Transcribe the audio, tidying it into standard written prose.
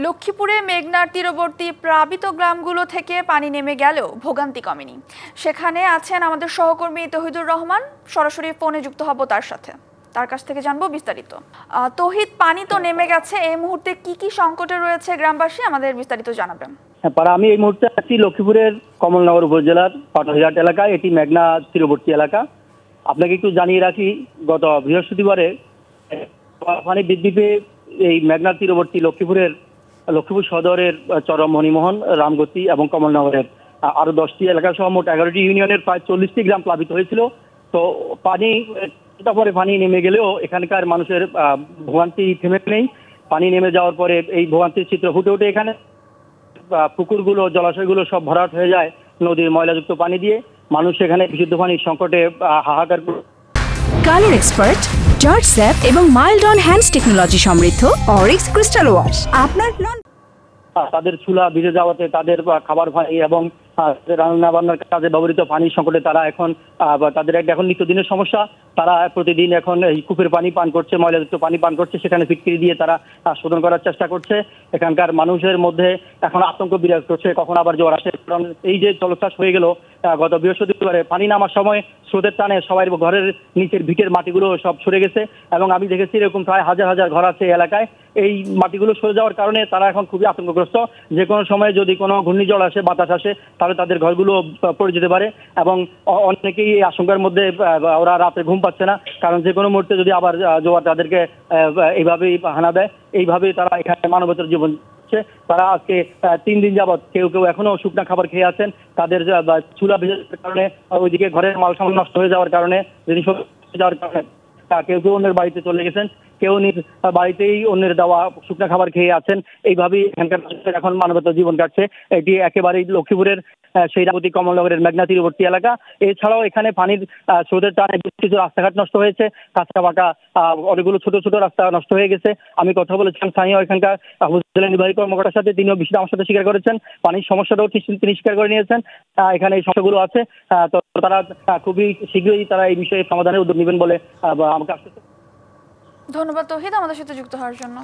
লক্ষ্মীপুরে মেঘনার তীরবর্তী প্লাবিত গ্রামগুলো থেকে পানি নেমে গেলেও ভোগান্তি কমেনি। সেখানে আছেন আমাদের সহকর্মী তৌহিদুর রহমান, সরাসরি ফোনে যুক্ত হব তার সাথে, তার কাছ থেকে জানবো বিস্তারিত। তৌহিদ, পানি তো নেমে গেছে, এই মুহূর্তে কি কি সংকটে রয়েছে গ্রামবাসী, আমাদের বিস্তারিত জানাবেন। আমি এই মুহূর্তে আছি লক্ষ্মীপুরের কমলনগর উপজেলার পাটহাজাট এলাকায়। এটি মেঘনা তীরবর্তী এলাকা। আপনাকে একটু জানিয়ে রাখি, গত বৃহস্পতিবারে পানি বৃদ্ধি পেয়ে এই মেঘনা তীরবর্তী লক্ষ্মীপুর সদরের চরম, মণিমোহন, রামগতি এবং কমলনগরের আরো 10টি এলাকা সহ মোট 11টি ইউনিয়নের প্রায় 40টি গ্রাম প্লাবিত হয়েছিল। তো পরে পানি নেমে গেলেও এখানকার মানুষের ভোগান্তি থেমে নেই। পানি নেমে যাওয়ার পরে এই ভোগান্তির চিত্র ফুটে ওঠে। এখানে পুকুরগুলো, জলাশয়গুলো সব ভরাট হয়ে যায় নদীর ময়লাযুক্ত পানি দিয়ে। মানুষ এখানে বিশুদ্ধ পানির সংকটে হাহাকার। কালার এক্সপার্ট, জর্জ স্যাপ এবং মাইল্ড অন হ্যান্ডস টেকনোলজি সমৃদ্ধ অরিক্স ক্রিস্টাল ওয়াশ আপনার তাদের চুলা ভিজে যাওয়াতে তাদের খাবার পানি এবং রান্না বান্নার কাজে ব্যবহৃত পানির সংকটে তারা এখন তাদের এখন নিত্যদিনের সমস্যা। তারা প্রতিদিন এখন এই কূপের পানি পান করছে, ময়লাযুক্ত পানি পান করছে। সেখানে ফিটকিরি দিয়ে তারা শোধন করার চেষ্টা করছে। এখানকার মানুষের মধ্যে এখন আতঙ্ক বিরাজ করছে, কখন আবার জোয়ার আসে। কারণ এই যে জলোচ্ছ্বাস হয়ে গেল গত বৃহস্পতিবারে, পানি নামার সময় স্রোতের টানে সবাই ঘরের নিচের ভিটের মাটিগুলো সব সরে গেছে। এবং আমি দেখেছি এরকম প্রায় হাজার হাজার ঘর আছে এই এলাকায়। এই মাটিগুলো সরে যাওয়ার কারণে তারা এখন খুবই আতঙ্কগ্রস্ত। যে কোনো সময় যদি কোনো ঘূর্ণিঝড় আসে, বাতাস আসে, তাহলে তাদের ঘরগুলো পড়ে যেতে পারে। এবং অনেকেই এই আশঙ্কার মধ্যে, ওরা রাতে ঘুম পাচ্ছে না, কারণ যে কোনো মুহূর্তে যদি আবার জোয়ার তাদেরকে এইভাবেই হানা দেয়। এইভাবেই তারা এখানে মানবতার জীবন। তারা আজকে 3 দিন যাবৎ কেউ কেউ এখনো শুকনা খাবার খেয়ে আছেন। তাদের চুলা ভেজার কারণে, ওইদিকে ঘরের মাল সামান নষ্ট হয়ে যাওয়ার কারণে, জিনিস যাওয়ার কারণে কেউ কেউ অন্যের বাড়িতে চলে গেছেন, কেউ নিজ বাড়িতেই অন্যের দেওয়া শুকনা খাবার খেয়ে আছেন। এইভাবেই এখানকার এখন মানবতার জীবন কাটছে। এটি একেবারেই লক্ষ্মীপুরের সেই রামগতি, কমলনগরের মেঘনা তীরবর্তী এলাকা। এছাড়াও এখানে পানির স্রোতের টানে কিছু রাস্তাঘাট নষ্ট হয়েছে, কাঁচা পাকা অনেকগুলো ছোট ছোট রাস্তা নষ্ট হয়ে গেছে। আমি কথা বলেছিলাম স্থানীয় এখানকার উপজেলা নির্বাহী কর্মকর্তার সাথে, তিনিও বিষয়টা আমার সাথে স্বীকার করেছেন। পানির সমস্যাটাও তিনি স্বীকার করে নিয়েছেন। এখানে এই সমস্যাগুলো আছে, তো তারা খুবই শীঘ্রই তারা এই বিষয়ে সমাধানের উদ্যোগ নেবেন বলে আমাকে আশ্বস্ত। ধন্যবাদ তৌহিদ, আমাদের সাথে যুক্ত হওয়ার জন্য।